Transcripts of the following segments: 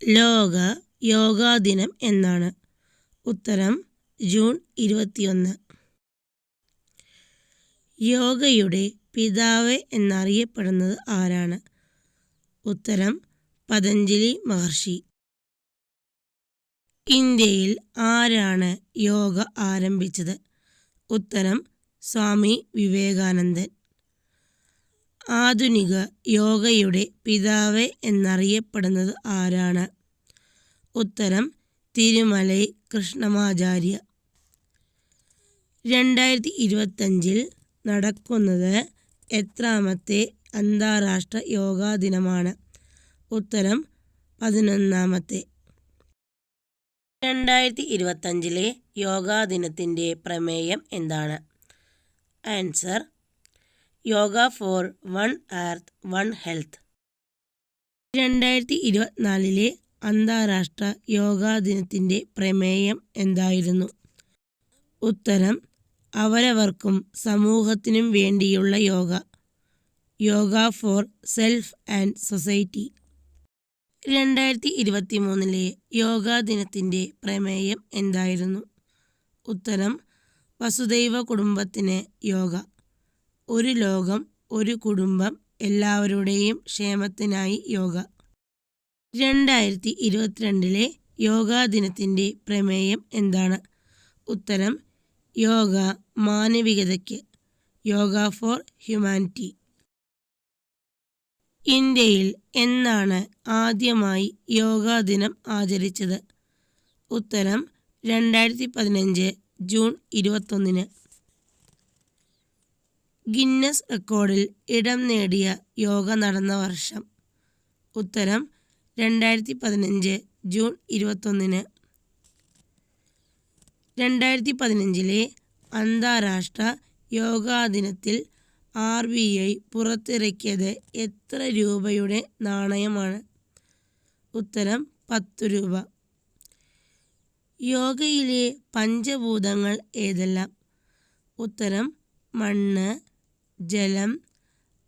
ലോക യോഗാ ദിനം എന്നാണ്? ഉത്തരം ജൂൺ 21. യോഗയുടെ പിതാവ് എന്നറിയപ്പെടുന്നത് ആരാണ്? ഉത്തരം പതഞ്ജലി മഹർഷി. ഇന്ത്യയിൽ ആരാണ് യോഗ ആരംഭിച്ചത്? ഉത്തരം സ്വാമി വിവേകാനന്ദൻ. ആധുനിക യോഗയുടെ പിതാവ് എന്നറിയപ്പെടുന്നത് ആരാണ്? ഉത്തരം തിരുമലൈ കൃഷ്ണമാചാര്യ. 2025 നടക്കുന്നത് എത്രാമത്തെ അന്താരാഷ്ട്ര യോഗാ ദിനമാണ്? ഉത്തരം 11ാമത്തെ. 2025 യോഗാ ദിനത്തിൻ്റെ പ്രമേയം എന്താണ്? Answer: yoga for one earth one health. 2024 അന്താരാഷ്ട്ര യോഗാ ദിനത്തിൻ്റെ പ്രമേയം എന്തായിരുന്നു? ഉത്തരം: അവരവർക്കും സമൂഹത്തിനും വേണ്ടിയുള്ള yoga. Yoga for self and society. 2023 yoga ദിനത്തിൻ്റെ പ്രമേയം എന്തായിരുന്നു? ഉത്തരം: വസുദൈവ കുടുംബത്തിന് യോഗ. ഒരു ലോകം, ഒരു കുടുംബം, എല്ലാവരുടെയും ക്ഷേമത്തിനായി യോഗ. 2022 യോഗാ ദിനത്തിൻ്റെ പ്രമേയം എന്താണ്? ഉത്തരം: യോഗ മാനവികതയ്ക്ക്. Yoga for humanity. ഇന്ത്യയിൽ എന്നാണ് ആദ്യമായി യോഗാ ദിനം ആചരിച്ചത്? ഉത്തരം: 2015 ജൂൺ 21. ഗിന്നസ് റെക്കോർഡിൽ ഇടം നേടിയ യോഗ നടന്ന വർഷം? ഉത്തരം: 2015 ജൂൺ 21. 2015 അന്താരാഷ്ട്ര യോഗാ ദിനത്തിൽ RBI പുറത്തിറക്കിയത് എത്ര രൂപയുടെ നാണയമാണ്? ഉത്തരം: 10 രൂപ. യോഗയിലെ പഞ്ചഭൂതങ്ങൾ ഏതെല്ലാം? ഉത്തരം: മണ്ണ്, ജലം,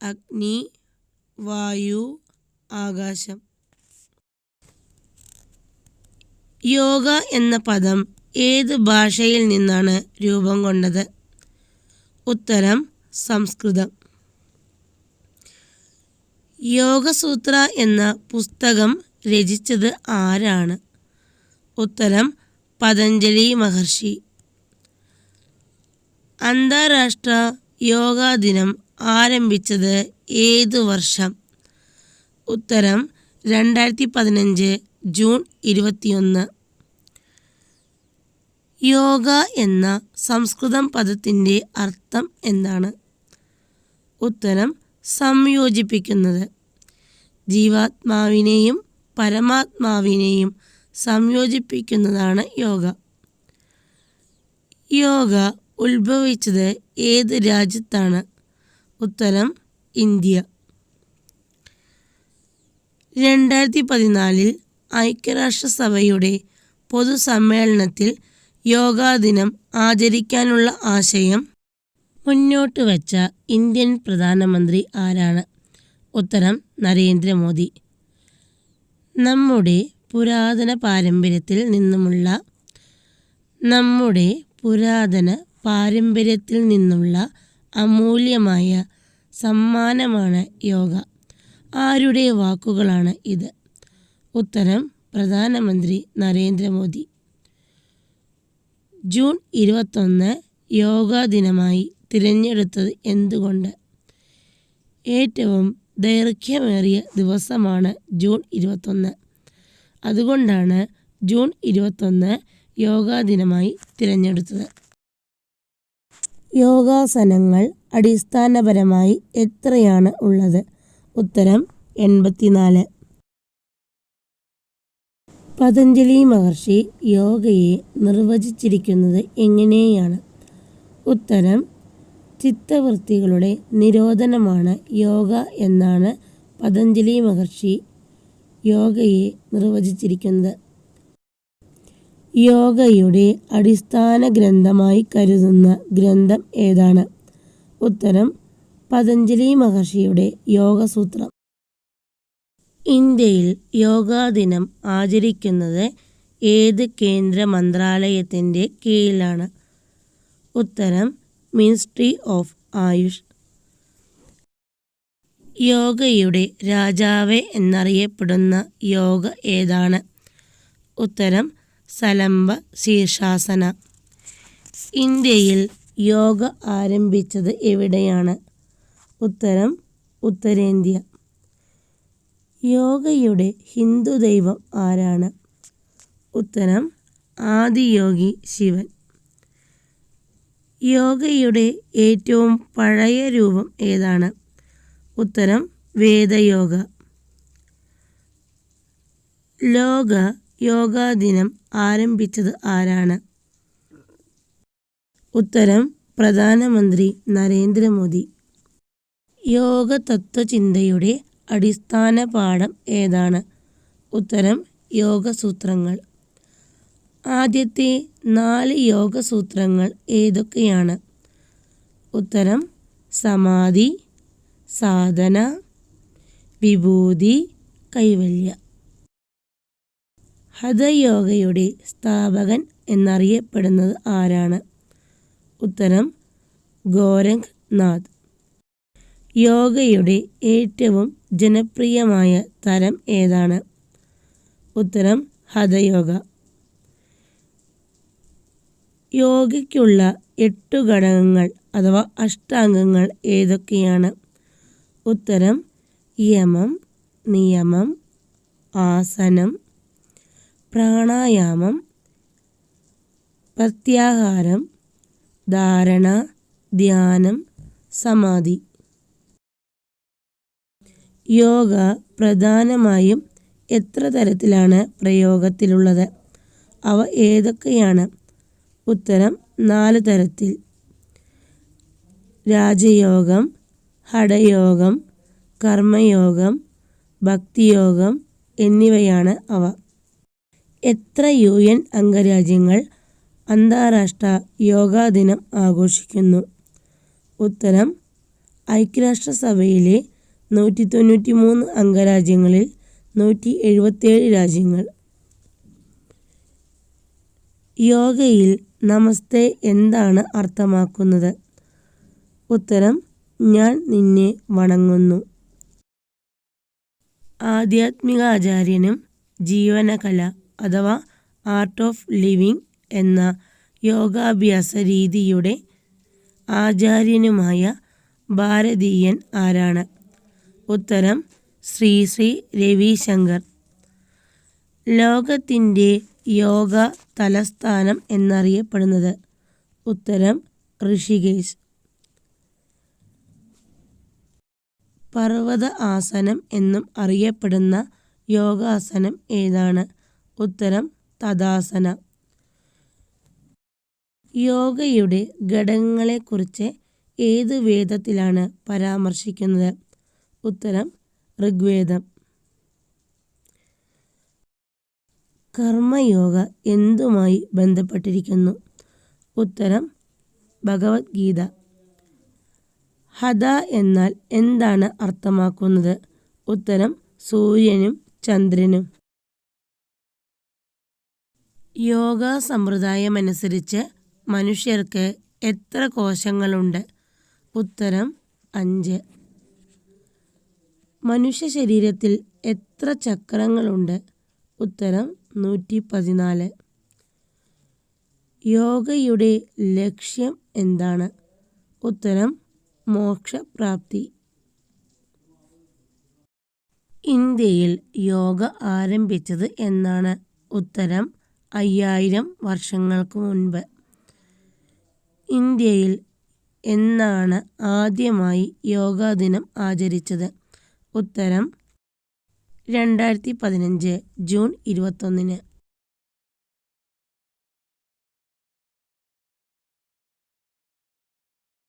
അഗ്നി, വായു, ആകാശം. യോഗ എന്ന പദം ഏത് ഭാഷയിൽ നിന്നാണ് രൂപം കൊണ്ടത്? ഉത്തരം: സംസ്കൃതം. യോഗസൂത്ര എന്ന പുസ്തകം രചിച്ചത് ആരാണ്? ഉത്തരം: പതഞ്ജലി മഹർഷി. അന്താരാഷ്ട്ര യോഗാ ദിനം ആരംഭിച്ചത് ഏത് വർഷം? ഉത്തരം: 2015 ജൂൺ 21. യോഗ എന്ന സംസ്കൃതം പദത്തിൻ്റെ അർത്ഥം എന്താണ്? ഉത്തരം: സംയോജിപ്പിക്കുന്നത്. ജീവാത്മാവിനെയും പരമാത്മാവിനെയും സംയോജിപ്പിക്കുന്നതാണ് യോഗ. യോഗ ഉത്ഭവിച്ചത് ഏത് രാജ്യത്താണ്? ഉത്തരം: ഇന്ത്യ. 2014 ഐക്യരാഷ്ട്രസഭയുടെ പൊതുസമ്മേളനത്തിൽ യോഗാ ദിനം ആചരിക്കാനുള്ള ആശയം മുന്നോട്ട് വച്ച ഇന്ത്യൻ പ്രധാനമന്ത്രി ആരാണ്? ഉത്തരം: നരേന്ദ്രമോദി. നമ്മുടെ പുരാതന പാരമ്പര്യത്തിൽ നിന്നുള്ള അമൂല്യമായ സമ്മാനമാണ് യോഗ. ആരുടെ വാക്കുകളാണ് ഇത്? ഉത്തരം: പ്രധാനമന്ത്രി നരേന്ദ്രമോദി. ജൂൺ 21 യോഗാ ദിനമായി തിരഞ്ഞെടുത്തത് എന്തുകൊണ്ട്? ഏറ്റവും ദൈർഘ്യമേറിയ ദിവസമാണ് ജൂൺ 21. അതുകൊണ്ടാണ് ജൂൺ 21 യോഗാ ദിനമായി തിരഞ്ഞെടുത്തത്. യോഗാസനങ്ങൾ അടിസ്ഥാനപരമായി എത്രയാണ് ഉള്ളത്? ഉത്തരം: 84. പതഞ്ജലി മഹർഷി യോഗയെ നിർവചിച്ചിരിക്കുന്നത് എങ്ങനെയാണ്? ഉത്തരം: ചിത്തവൃത്തികളുടെ നിരോധനമാണ് യോഗ എന്നാണ് പതഞ്ജലി മഹർഷി യോഗയെ നിർവചിച്ചിരിക്കുന്നത്. യോഗയുടെ അടിസ്ഥാന ഗ്രന്ഥമായി കരുതുന്ന ഗ്രന്ഥം ഏതാണ്? ഉത്തരം: പതഞ്ജലി മഹർഷിയുടെ യോഗസൂത്രം. ഇന്ത്യയിൽ യോഗാ ദിനം ആചരിക്കുന്നത് ഏത് കേന്ദ്ര മന്ത്രാലയത്തിൻ്റെ കീഴിലാണ്? ഉത്തരം മിനിസ്ട്രി ഓഫ് ആയുഷ്. യോഗയുടെ രാജാവ് എന്നറിയപ്പെടുന്ന യോഗ ഏതാണ്? ഉത്തരം സലംബ ശീർഷാസന. ഇന്ത്യയിൽ യോഗ ആരംഭിച്ചത് എവിടെയാണ്? ഉത്തരം ഉത്തരേന്ത്യ. യോഗയുടെ ഹിന്ദു ദൈവം ആരാണ്? ഉത്തരം ആദിയോഗി ശിവൻ. യോഗയുടെ ഏറ്റവും പഴയ രൂപം ഏതാണ്? ഉത്തരം വേദയോഗ. ലോക യോഗാ ദിനം ആരംഭിച്ചത് ആരാണ്? ഉത്തരം പ്രധാനമന്ത്രി നരേന്ദ്രമോദി. യോഗ തത്വചിന്തയുടെ അടിസ്ഥാന പാഠം ഏതാണ്? ഉത്തരം യോഗസൂത്രങ്ങൾ. ആദ്യത്തെ 4 യോഗസൂത്രങ്ങൾ ഏതൊക്കെയാണ്? ഉത്തരം സമാധി, സാധന, വിഭൂതി, കൈവല്യ. ഹഠയോഗയുടെ സ്ഥാപകൻ എന്നറിയപ്പെടുന്നത് ആരാണ്? ഉത്തരം ഗോരഖ് നാഥ്. യോഗയുടെ ഏറ്റവും ജനപ്രിയമായ തരം ഏതാണ്? ഉത്തരം ഹഠയോഗ. യോഗയ്ക്കുള്ള 8 ഘടകങ്ങൾ അഥവാ അഷ്ടാംഗങ്ങൾ ഏതൊക്കെയാണ്? ഉത്തരം യമം, നിയമം, ആസനം, പ്രാണായാമം, പ്രത്യാഹാരം, ധാരണ, ധ്യാനം, സമാധി. യോഗ പ്രധാനമായും എത്ര തരത്തിലാണ് പ്രയോഗത്തിലുള്ളത്? അവ ഏതൊക്കെയാണ്? ഉത്തരം 4 തരത്തിൽ. രാജയോഗം, ഹഠയോഗം, കർമ്മയോഗം, ഭക്തിയോഗം എന്നിവയാണ് അവ. എത്ര UN അംഗരാജ്യങ്ങൾ അന്താരാഷ്ട്ര യോഗാ ദിനം ആഘോഷിക്കുന്നു? ഉത്തരം ഐക്യരാഷ്ട്രസഭയിലെ 193 അംഗരാജ്യങ്ങളിൽ 177 രാജ്യങ്ങൾ. യോഗയിൽ നമസ്തേ എന്താണ് അർത്ഥമാക്കുന്നത്? ഉത്തരം ഞാൻ നിന്നെ വണങ്ങുന്നു. ആധ്യാത്മികാചാര്യനും ജീവനകല അഥവാ ആർട്ട് ഓഫ് ലിവിങ് എന്ന യോഗാഭ്യാസ രീതിയുടെ ആചാര്യനുമായ ഭാരതീയൻ ആരാണ്? ഉത്തരം ശ്രീ ശ്രീ രവിശങ്കർ. ലോകത്തിൻ്റെ യോഗ തലസ്ഥാനം എന്നറിയപ്പെടുന്നത്? ഉത്തരം ഋഷികേശ്. പർവ്വത ആസനം എന്നും അറിയപ്പെടുന്ന യോഗാസനം ഏതാണ്? ഉത്തരം തദാസന. യോഗയുടെ ഘടകങ്ങളെക്കുറിച്ച് ഏത് വേദത്തിലാണ് പരാമർശിക്കുന്നത്? ഉത്തരം ഋഗ്വേദം. കർമ്മയോഗ എന്തുമായി ബന്ധപ്പെട്ടിരിക്കുന്നു? ഉത്തരം ഭഗവത്ഗീത. ഹഠ എന്നാൽ എന്താണ് അർത്ഥമാക്കുന്നത്? ഉത്തരം സൂര്യനും ചന്ദ്രനും. യോഗാ സമ്പ്രദായമനുസരിച്ച് മനുഷ്യർക്ക് എത്ര കോശങ്ങളുണ്ട്? ഉത്തരം 5. മനുഷ്യ ശരീരത്തിൽ എത്ര ചക്രങ്ങളുണ്ട്? ഉത്തരം 114. യോഗയുടെ ലക്ഷ്യം എന്താണ്? ഉത്തരം മോക്ഷപ്രാപ്തി. ഇന്ത്യയിൽ യോഗ ആരംഭിച്ചത് എന്നാണ്? ഉത്തരം 5000 വർഷങ്ങൾക്ക് മുൻപ്. ഇന്ത്യയിൽ എന്നാണ് ആദ്യമായി യോഗാ ദിനം ആചരിച്ചത്? ഉത്തരം 2015 ജൂൺ 21.